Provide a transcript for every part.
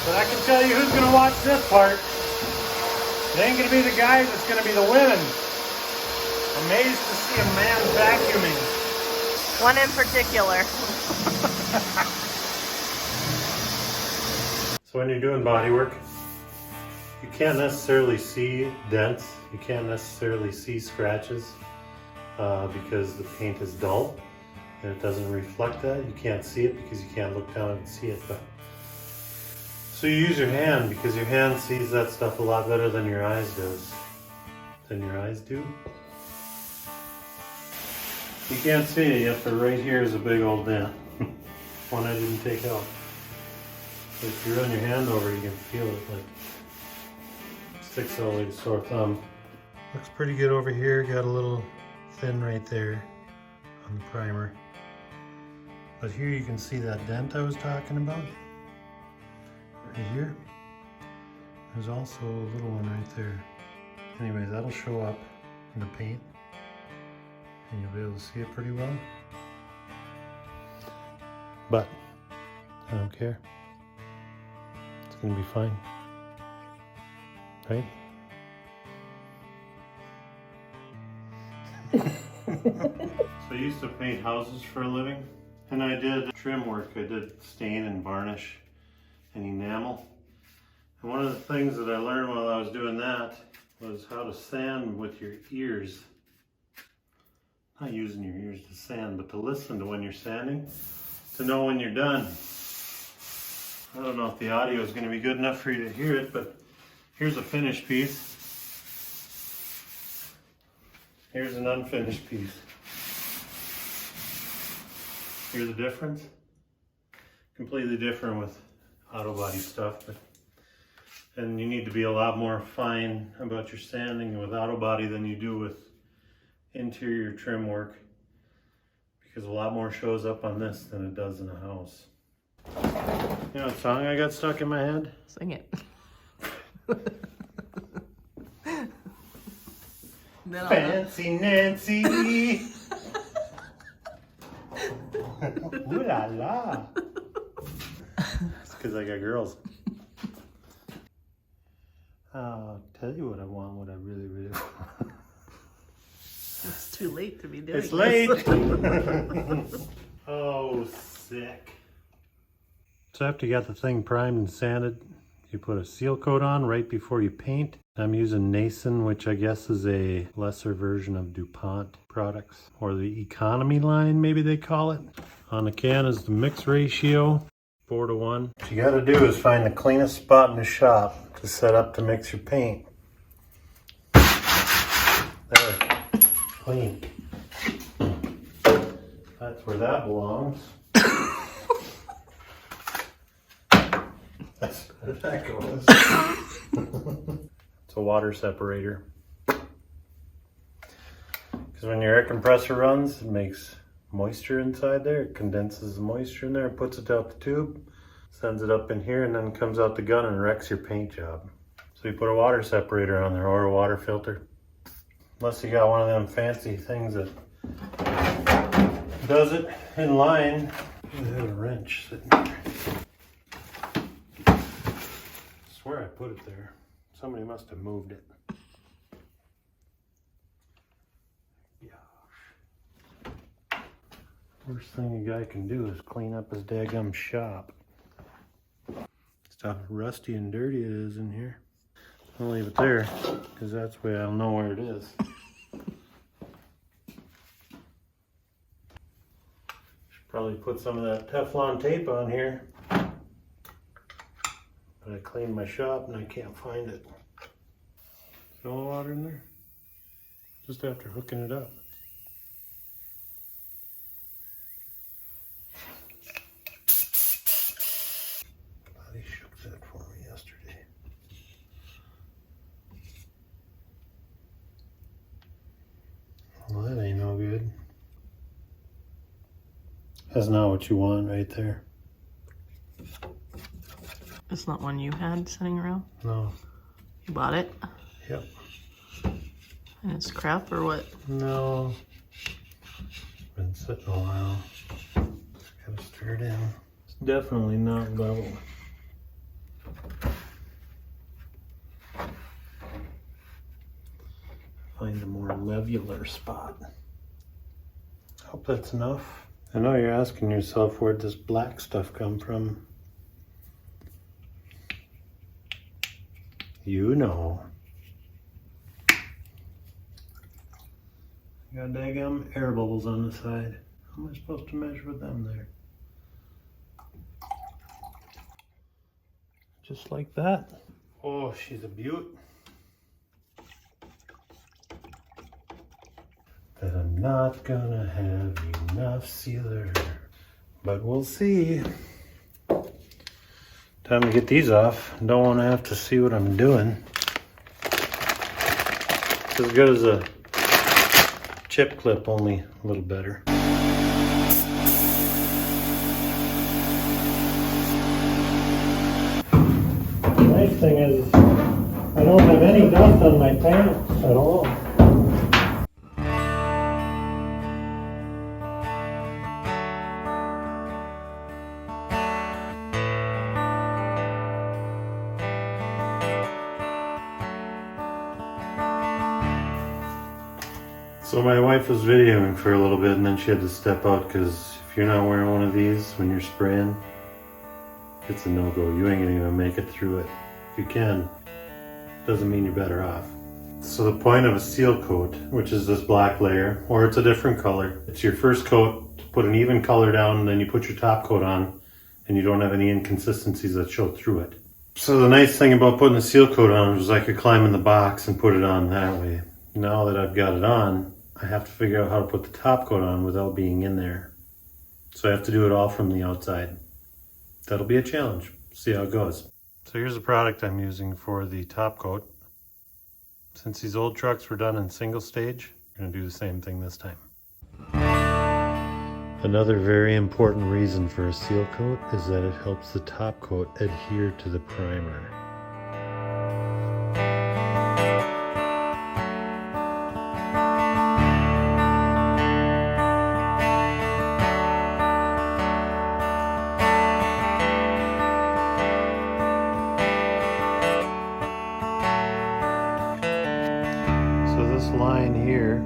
But I can tell you who's going to watch this part. It ain't going to be the guys, it's going to be the women. Amazed to see a man vacuuming. One in particular. So when you're doing body work, you can't necessarily see dents. You can't necessarily see scratches because the paint is dull and it doesn't reflect that. You can't see it because you can't look down and see it. But so you use your hand because your hand sees that stuff a lot better than your eyes do. You can't see it yet, but right here is a big old dent. One I didn't take out. But if you run your hand over, you can feel it like it sticks out like a sore thumb. Looks pretty good over here. Got a little thin right there on the primer. But here you can see that dent I was talking about. Right here. There's also a little one right there. Anyways, that'll show up in the paint and you'll be able to see it pretty well. But I don't care. It's gonna be fine. Right? So I used to paint houses for a living, and I did trim work. I did stain and varnish and enamel. And one of the things that I learned while I was doing that was how to sand with your ears. Not using your ears to sand, but to listen to when you're sanding, to know when you're done. I don't know if the audio is going to be good enough for you to hear it, but here's a finished piece. Here's an unfinished piece. Hear the difference? Completely different with auto body stuff, and you need to be a lot more fine about your sanding with auto body than you do with interior trim work, because a lot more shows up on this than it does in a house. You know what song I got stuck in my head? Sing it. Fancy Nancy. Ooh la la. It's because I got girls. I'll tell you what I want, what I really, really want. It's too late to be doing It's this. late. Oh, sick. So after you got the thing primed and sanded, you put a seal coat on right before you paint. I'm using Nason, which I guess is a lesser version of DuPont products, or the economy line, maybe they call it. On the can is the mix ratio, 4:1. What you gotta do is find the cleanest spot in the shop to set up to mix your paint. There, clean. That's where that belongs. That's where that goes. It's a water separator. Because when your air compressor runs, it makes moisture inside there. It condenses the moisture in there and puts it out the tube, sends it up in here, and then comes out the gun and wrecks your paint job. So you put a water separator on there or a water filter. Unless you got one of them fancy things that does it in line. I have a wrench sitting there. I swear I put it there. Somebody must have moved it. Yeah. Worst thing a guy can do is clean up his daggum shop. It's how rusty and dirty it is in here. I'll leave it there, because that's the way I'll know where it is. Should probably put some of that Teflon tape on here. But I cleaned my shop and I can't find it. Fill the water in there? Just after hooking it up. Glad he shook that for me yesterday. Well, that ain't no good. That's not what you want right there. It's not one you had sitting around? No. You bought it? Yep. And it's crap or what? No. It's been sitting a while. Just gotta stir it in. It's definitely not level. find a more levular spot. Hope that's enough. I know you're asking yourself, where'd this black stuff come from? You know. Got daggum air bubbles on the side. How am I supposed to measure with them there? Just like that. Oh, she's a beaut. That I'm not gonna have enough sealer. But we'll see. Time to get these off. Don't want to have to see what I'm doing. It's as good as a chip clip, only a little better. The nice thing is I don't have any dust on my pants at all. So my wife was videoing for a little bit and then she had to step out because if you're not wearing one of these when you're spraying, it's a no-go. You ain't gonna even make it through it. If you can, doesn't mean you're better off. So the point of a seal coat, which is this black layer, or it's a different color, it's your first coat to put an even color down, and then you put your top coat on and you don't have any inconsistencies that show through it. So the nice thing about putting a seal coat on was I could climb in the box and put it on that way. Now that I've got it on, I have to figure out how to put the top coat on without being in there. So I have to do it all from the outside. That'll be a challenge. See how it goes. So here's the product I'm using for the top coat. Since these old trucks were done in single stage, I'm gonna do the same thing this time. Another very important reason for a seal coat is that it helps the top coat adhere to the primer. Line here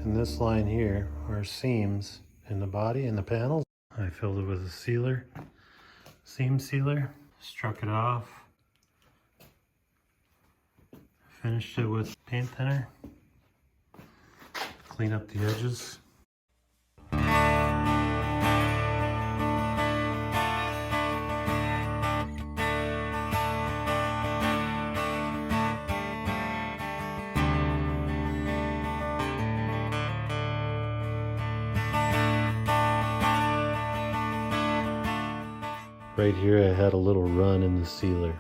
and this line here are seams in the body and the panels. I filled it with a sealer, seam sealer, struck it off, finished it with paint thinner, clean up the edges. Right here I had a little run in the sealer.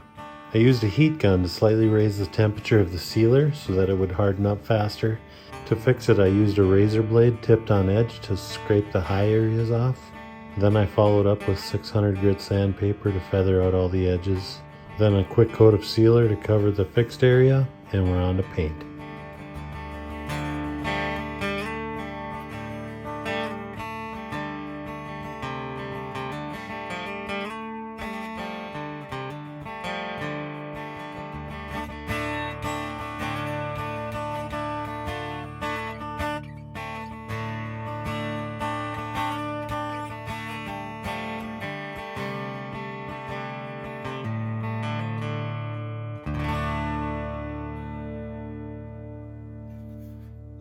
I used a heat gun to slightly raise the temperature of the sealer so that it would harden up faster. To fix it I used a razor blade tipped on edge to scrape the high areas off. Then I followed up with 600 grit sandpaper to feather out all the edges. Then a quick coat of sealer to cover the fixed area, and we're on to paint.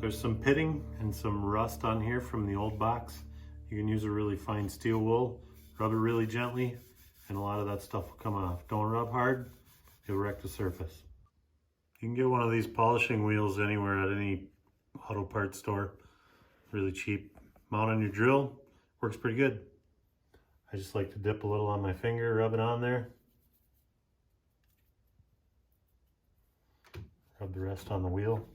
There's some pitting and some rust on here from the old box. You can use a really fine steel wool, rub it really gently, and a lot of that stuff will come off. Don't rub hard, it'll wreck the surface. You can get one of these polishing wheels anywhere at any auto parts store. Really cheap. Mount on your drill, works pretty good. I just like to dip a little on my finger, rub it on there. Rub the rest on the wheel.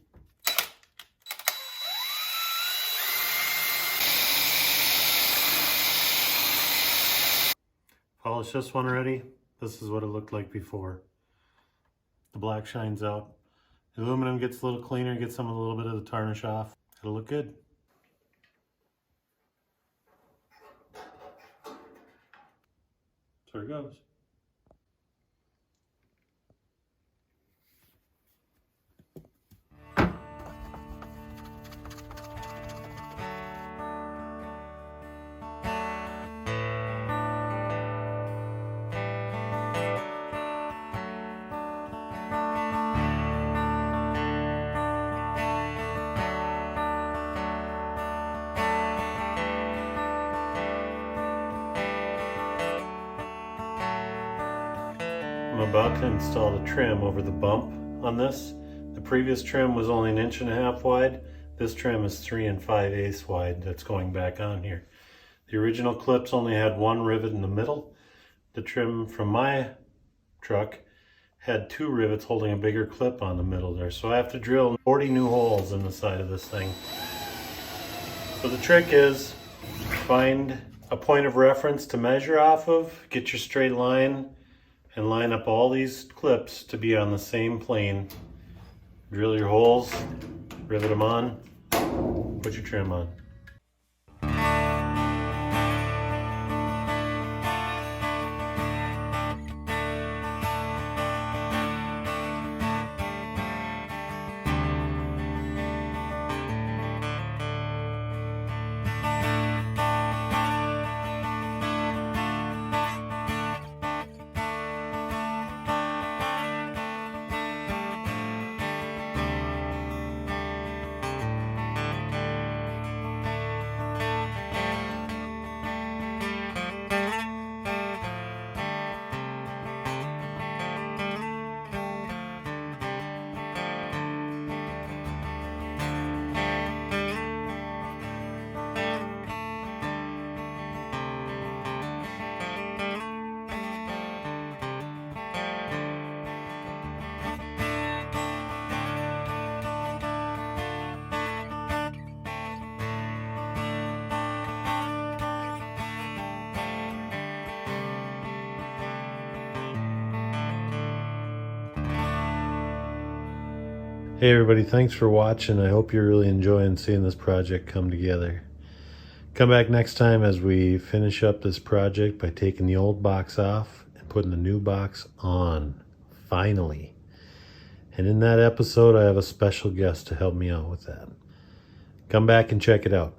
Polish this one already. This is what it looked like before. The black shines out. The aluminum gets a little cleaner, gets a little bit of the tarnish off. It'll look good. There it goes. I'm about to install the trim over the bump on this. The previous trim was only 1.5 inches wide. This trim is 3 5/8 wide that's going back on here. The original clips only had one rivet in the middle. The trim from my truck had 2 rivets holding a bigger clip on the middle there. So I have to drill 40 new holes in the side of this thing. So the trick is find a point of reference to measure off of, get your straight line, and line up all these clips to be on the same plane. Drill your holes, rivet them on, put your trim on. Hey everybody, thanks for watching. I hope you're really enjoying seeing this project come together. Come back next time as we finish up this project by taking the old box off and putting the new box on, finally. And in that episode, I have a special guest to help me out with that. Come back and check it out.